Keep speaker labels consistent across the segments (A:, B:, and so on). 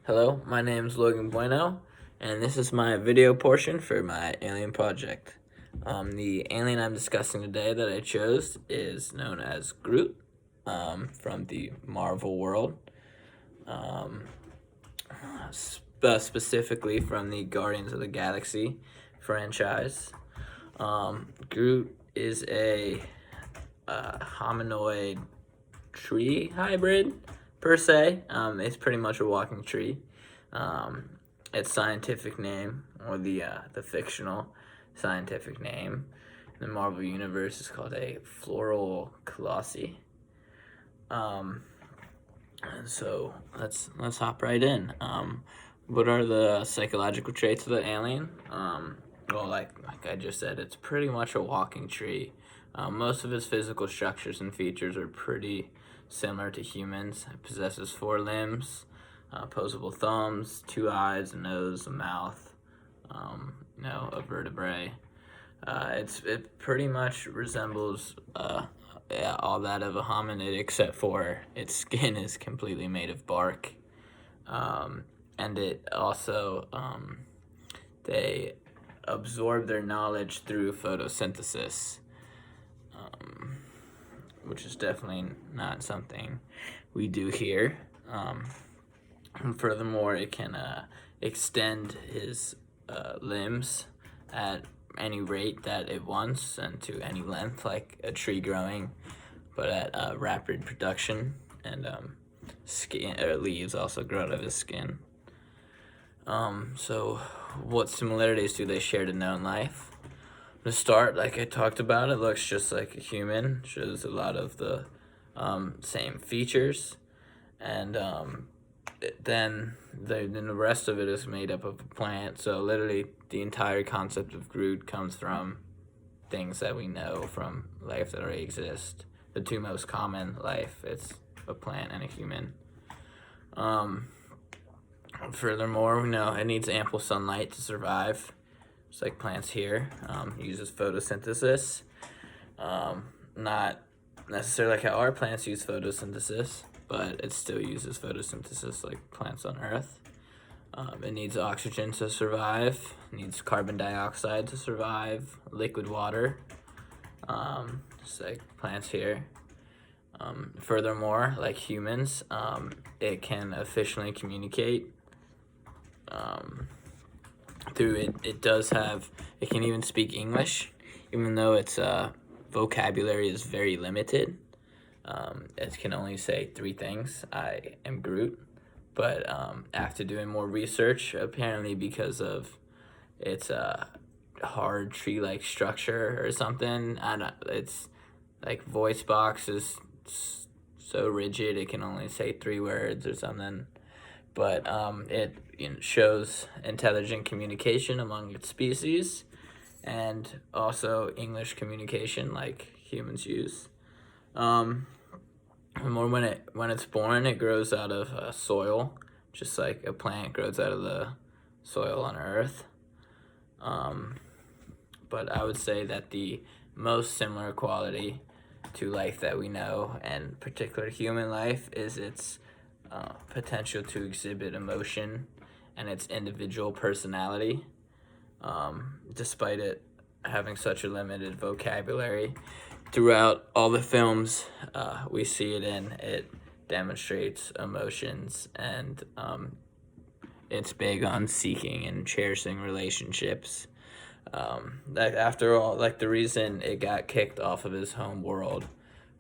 A: Hello, my name is Logan Bueno, and this is my video portion for my alien project. The alien I'm discussing today that I chose is known as Groot from the Marvel world, um, specifically from the Guardians of the Galaxy franchise. Groot is a hominoid tree hybrid per se. It's pretty much a walking tree. Its scientific name, or the fictional scientific name in the Marvel universe, is called a floral colossi. So let's hop right in. What are the psychological traits of the alien? Well, like I just said, it's pretty much a walking tree. Most of its physical structures and features are pretty similar to humans. It possesses 4 limbs, opposable thumbs, 2 eyes, a nose, a mouth, a vertebrae. It pretty much resembles all that of a hominid, except for its skin is completely made of bark, and it also they absorb their knowledge through photosynthesis, which is definitely not something we do here. Furthermore, it can extend his limbs at any rate that it wants and to any length, like a tree growing, but at rapid production. And skin or leaves also grow out of his skin. So what similarities do they share to known life? To start, like I talked about, it looks just like a human, shows a lot of the same features, and then the rest of it is made up of a plant. So literally the entire concept of Groot comes from things that we know from life that already exist. The 2 most common life, it's a plant and a human. Furthermore, we know it needs ample sunlight to survive, just like plants here. Uses photosynthesis. Not necessarily like how our plants use photosynthesis, but it still uses photosynthesis like plants on Earth. It needs oxygen to survive, needs carbon dioxide to survive, liquid water, just like plants here. Furthermore, like humans, it can efficiently communicate. It can even speak English, even though its vocabulary is very limited. It can only say 3 things: I am Groot. But after doing more research, apparently because of its hard tree-like structure or something, it's like voice box is so rigid it can only say 3 words or something. But it shows intelligent communication among its species, and also English communication like humans use. More when it's born, it grows out of soil, just like a plant grows out of the soil on Earth. But I would say that the most similar quality to life that we know, and particular human life, is its potential to exhibit emotion and its individual personality. Despite it having such a limited vocabulary, throughout all the films we see it in, it demonstrates emotions, and it's big on seeking and cherishing relationships. After all, like the reason it got kicked off of his home world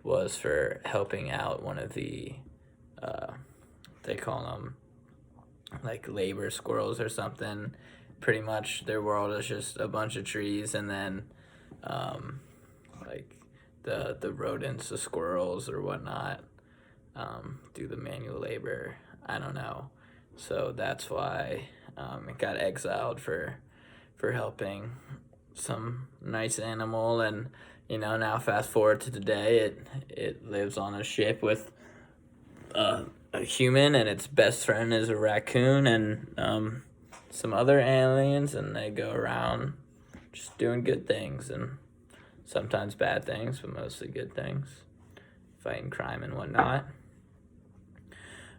A: was for helping out one of the, they call them like labor squirrels or something. Pretty much their world is just a bunch of trees, and then like the rodents, the squirrels or whatnot, do the manual labor. I don't know. So that's why it got exiled for helping some nice animal. And now fast forward to today, it lives on a ship with a human, and its best friend is a raccoon, and some other aliens, and they go around just doing good things and sometimes bad things, but mostly good things, fighting crime and whatnot.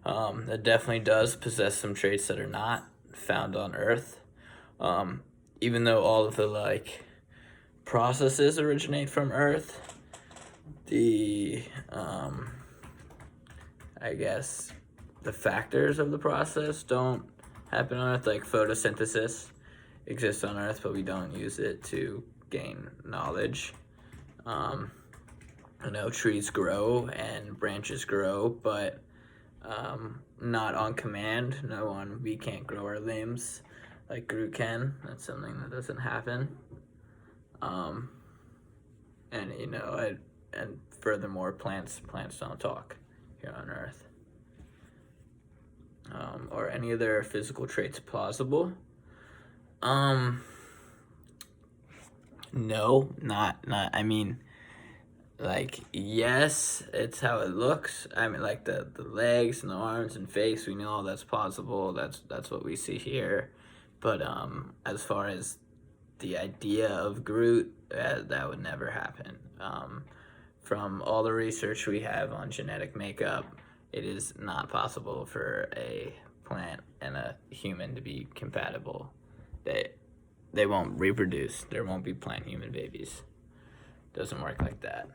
A: It definitely does possess some traits that are not found on Earth. Um, Even though all of the processes originate from Earth, the I guess the factors of the process don't happen on Earth. Like photosynthesis exists on Earth, but we don't use it to gain knowledge. I know trees grow and branches grow, but not on command. No one, we can't grow our limbs like Groot can. That's something that doesn't happen. Um, and and furthermore, plants don't talk here on Earth. Or any other physical traits plausible? No, not. I mean, like, yes, it's how it looks. I mean, like the legs and the arms and face, we know that's possible. That's what we see here. But as far as the idea of Groot, that would never happen. From all the research we have on genetic makeup, it is not possible for a plant and a human to be compatible. They won't reproduce. There won't be plant-human babies. Doesn't work like that.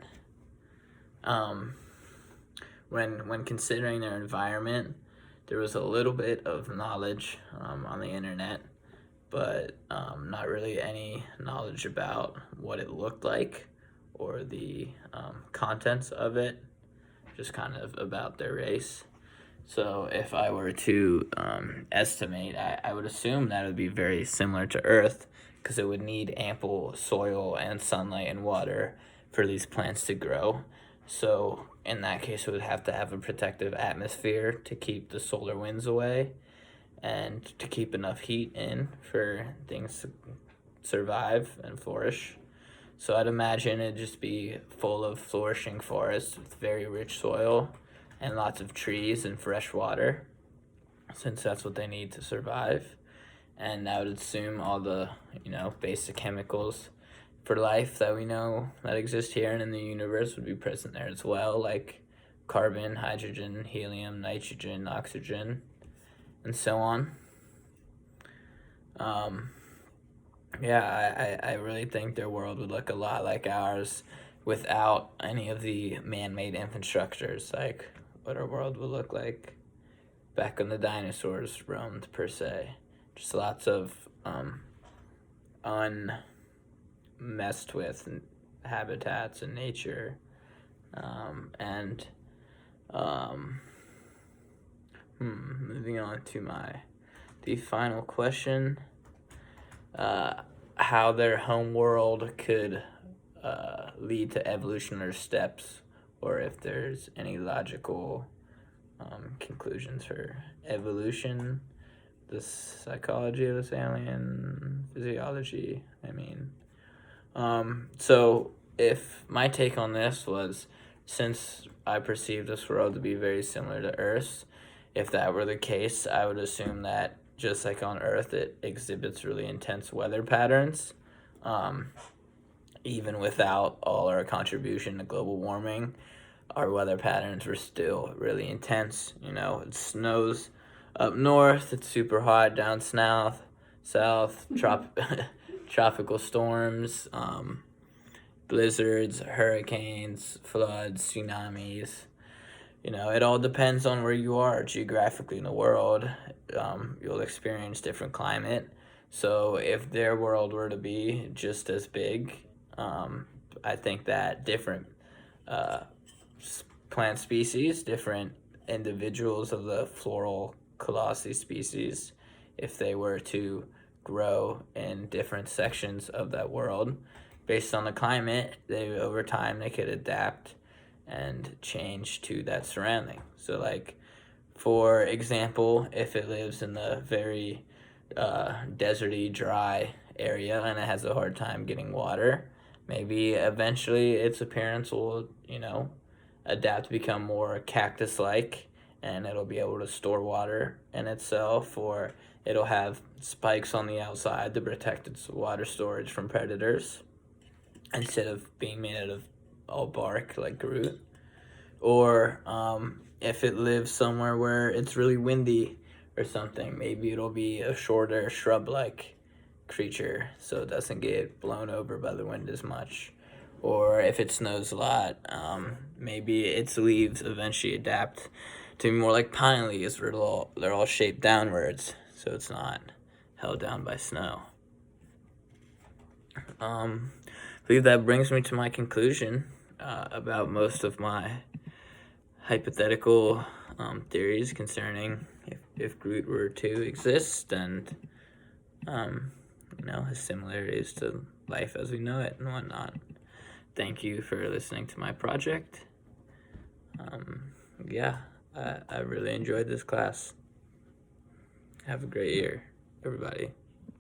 A: When considering their environment, there was a little bit of knowledge on the internet, but not really any knowledge about what it looked like or the contents of it, just kind of about their race. So if I were to estimate, I would assume that it would be very similar to Earth, because it would need ample soil and sunlight and water for these plants to grow. So in that case, it would have to have a protective atmosphere to keep the solar winds away and to keep enough heat in for things to survive and flourish. So I'd imagine it'd just be full of flourishing forests with very rich soil and lots of trees and fresh water, since that's what they need to survive. And I would assume all the, basic chemicals for life that we know that exist here and in the universe would be present there as well, like carbon, hydrogen, helium, nitrogen, oxygen, and so on. I really think their world would look a lot like ours without any of the man-made infrastructures, like what our world would look like back when the dinosaurs roamed, per se. Just lots of unmessed with habitats and nature. Moving on to the final question. How their home world could lead to evolutionary steps, or if there's any logical conclusions for evolution, the psychology of this alien, physiology. So if my take on this was, since I perceive this world to be very similar to Earth's, if that were the case, I would assume that just like on Earth, it exhibits really intense weather patterns. Even without all our contribution to global warming, our weather patterns were still really intense. It snows up north, it's super hot down south, tropical storms, blizzards, hurricanes, floods, tsunamis. It all depends on where you are geographically in the world. You'll experience different climate. So if their world were to be just as big, I think that different plant species, different individuals of the floral colossi species, if they were to grow in different sections of that world, based on the climate, over time they could adapt and change to that surrounding. So like, for example, if it lives in the very deserty, dry area and it has a hard time getting water, maybe eventually its appearance will, adapt to become more cactus-like, and it'll be able to store water in itself, or it'll have spikes on the outside to protect its water storage from predators, instead of being made out of all bark like Groot. Or if it lives somewhere where it's really windy or something, maybe it'll be a shorter shrub-like creature so it doesn't get blown over by the wind as much. Or if it snows a lot, maybe its leaves eventually adapt to be more like pine leaves, where they're all shaped downwards, so it's not held down by snow. I believe that brings me to my conclusion about most of my hypothetical theories concerning if Groot were to exist, and his similarities to life as we know it and whatnot. Thank you for listening to my project. I really enjoyed this class. Have a great year, everybody.